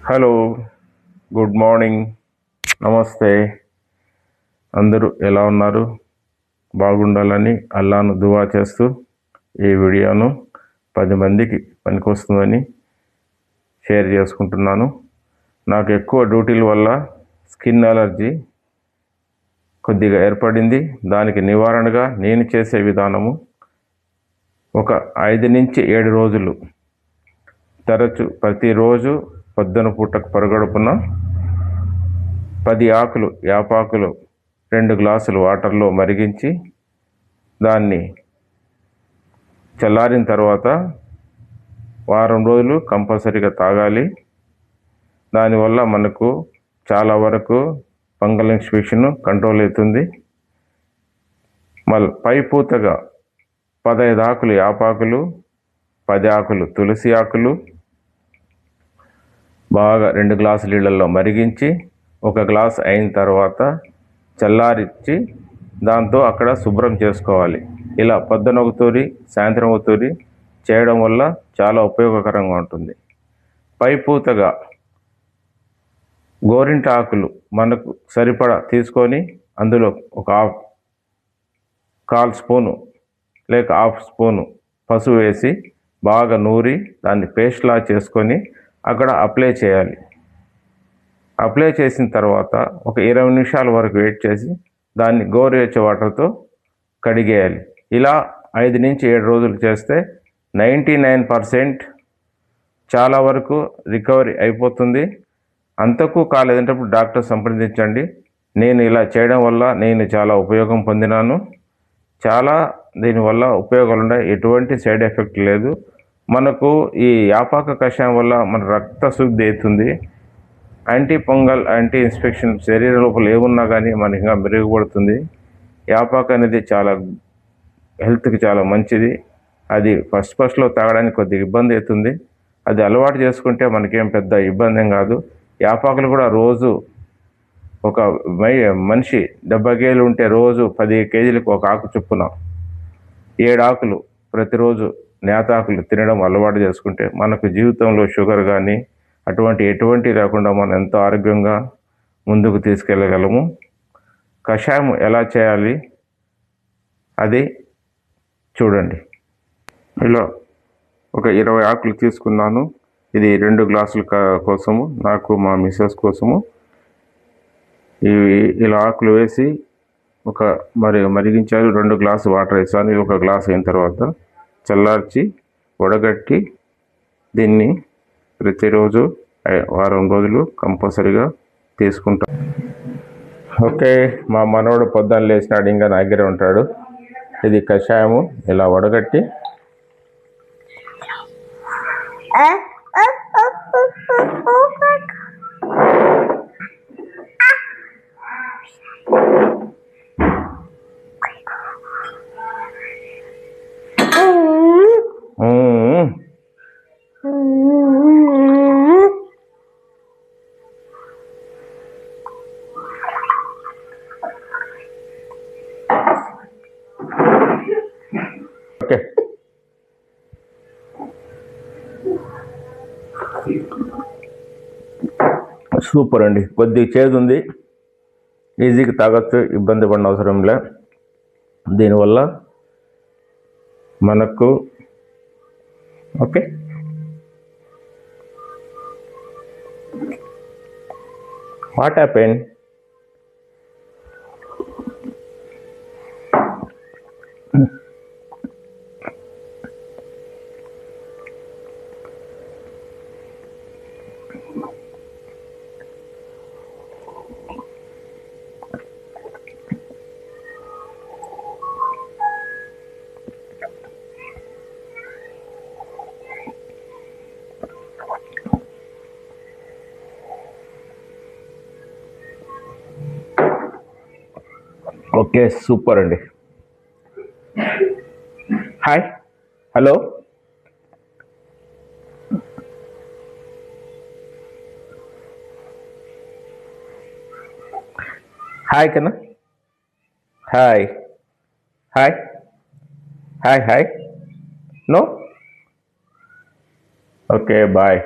Hello, good morning, నమస్తే. అందరూ ఎలా ఉన్నారు? బాగుండాలని అల్లాను దువా చేస్తూ ఈ వీడియోను 10 మందికి పనికొస్తుందని షేర్ చేసుకుంటున్నాను. నాకు ఎక్కువ డ్యూటీల వల్ల స్కిన్ అలర్జీ కొద్దిగా ఏర్పడింది. దానికి నివారణగా నేను చేసే విధానము, ఒక 5 నుంచి 7 రోజులు తరచు ప్రతిరోజు పొద్దున పూటకు పరగడుపున 10 ఆకులు యాపాకులు 2 గ్లాసులు వాటర్లో మరిగించి దాన్ని చల్లారిన తర్వాత వారం రోజులు కంపల్సరీగా తాగాలి. దానివల్ల మనకు చాలా వరకు ఫంగల్ ఇన్ఫెక్షన్ కంట్రోల్ అవుతుంది. మళ్ళీ పై పూతగా 15 ఆకులు యాపాకులు, 10 ఆకులు తులసి ఆకులు బాగా 2 గ్లాసుల నీళ్ళల్లో మరిగించి 1 గ్లాస్ అయిన తర్వాత చల్లారించి దాంతో అక్కడ శుభ్రం చేసుకోవాలి. ఇలా పొద్దున ఒక తూరి సాయంత్రం ఒక తూరి చేయడం వల్ల చాలా ఉపయోగకరంగా ఉంటుంది. పైపూతగా గోరింట ఆకులు మనకు సరిపడా తీసుకొని అందులో ఒక 1/4 స్పూను లేక 1/2 స్పూను పసుపు వేసి బాగా నూరి దాన్ని పేస్ట్లా చేసుకొని అక్కడ అప్లై చేయాలి. అప్లై చేసిన తర్వాత ఒక 20 నిమిషాల వరకు వెయిట్ చేసి దాన్ని గోరువెచ్చని వాటర్తో కడిగేయాలి. ఇలా 5 నుంచి 7 రోజులు చేస్తే 99% చాలా వరకు రికవరీ అయిపోతుంది. అంతకు కాలేదంటప్పుడు డాక్టర్ సంప్రదించండి. నేను ఇలా చేయడం వల్ల నేను చాలా ఉపయోగం పొందినాను. చాలా దీనివల్ల ఉపయోగాలు ఉన్నాయి, ఎటువంటి సైడ్ ఎఫెక్ట్ లేదు. మనకు ఈ యాపాక కషాయం వల్ల మన రక్త శుద్ధి అవుతుంది. యాంటీ ఫంగల్, యాంటీ ఇన్ఫెక్షన్ శరీర లోపల ఏమున్నా కానీ మనకి ఇంకా మెరుగుపడుతుంది. యాపాక అనేది చాలా హెల్త్కి చాలా మంచిది. అది ఫస్ట్లో తాగడానికి కొద్దిగా ఇబ్బంది అవుతుంది. అది అలవాటు చేసుకుంటే మనకేం పెద్ద ఇబ్బంది ఏం కాదు. యాపాకులు కూడా రోజు ఒక మనిషి 70 కేజీలు ఉంటే రోజు 10 కేజీలకు ఒక ఆకు చొప్పున 7 ఆకులు ప్రతిరోజు నేతాకులు తినడం అలవాటు చేసుకుంటే మనకు జీవితంలో షుగర్ కానీ ఎటువంటి లేకుండా మనం ఎంతో ఆరోగ్యంగా ముందుకు తీసుకెళ్ళగలము. కషాయం ఎలా చేయాలి అది చూడండి. ఇలా ఒక 20 ఆకులు తీసుకున్నాను. ఇది 2 గ్లాసుల కోసము, నాకు మా మిస్సెస్ కోసము. ఇవి ఇలా ఆకులు వేసి మరిగించాలి. 2 గ్లాసు వాటర్ వేసాను. 1 గ్లాస్ అయిన తర్వాత చల్లార్చి వడగట్టి దీన్ని ప్రతిరోజు వారం రోజులు కంపల్సరీగా తీసుకుంటాం. ఓకే, మా మనవడు పొద్దున్న లేచినాడు, ఇంకా నా దగ్గర ఉంటాడు. ఇది కషాయము ఇలా వడగట్టి ఓకే. సూపర్ అండి. కొద్దిగా చేదు ఉంది, ఈజీగా తాగొచ్చు, ఇబ్బంది పడిన అవసరం లే. దీనివల్ల మనకు okay what happen? Okay, super అండి. హాయ్, హలో, హాయ్ కన్నా, hi hi hi hi. No, okay, bye.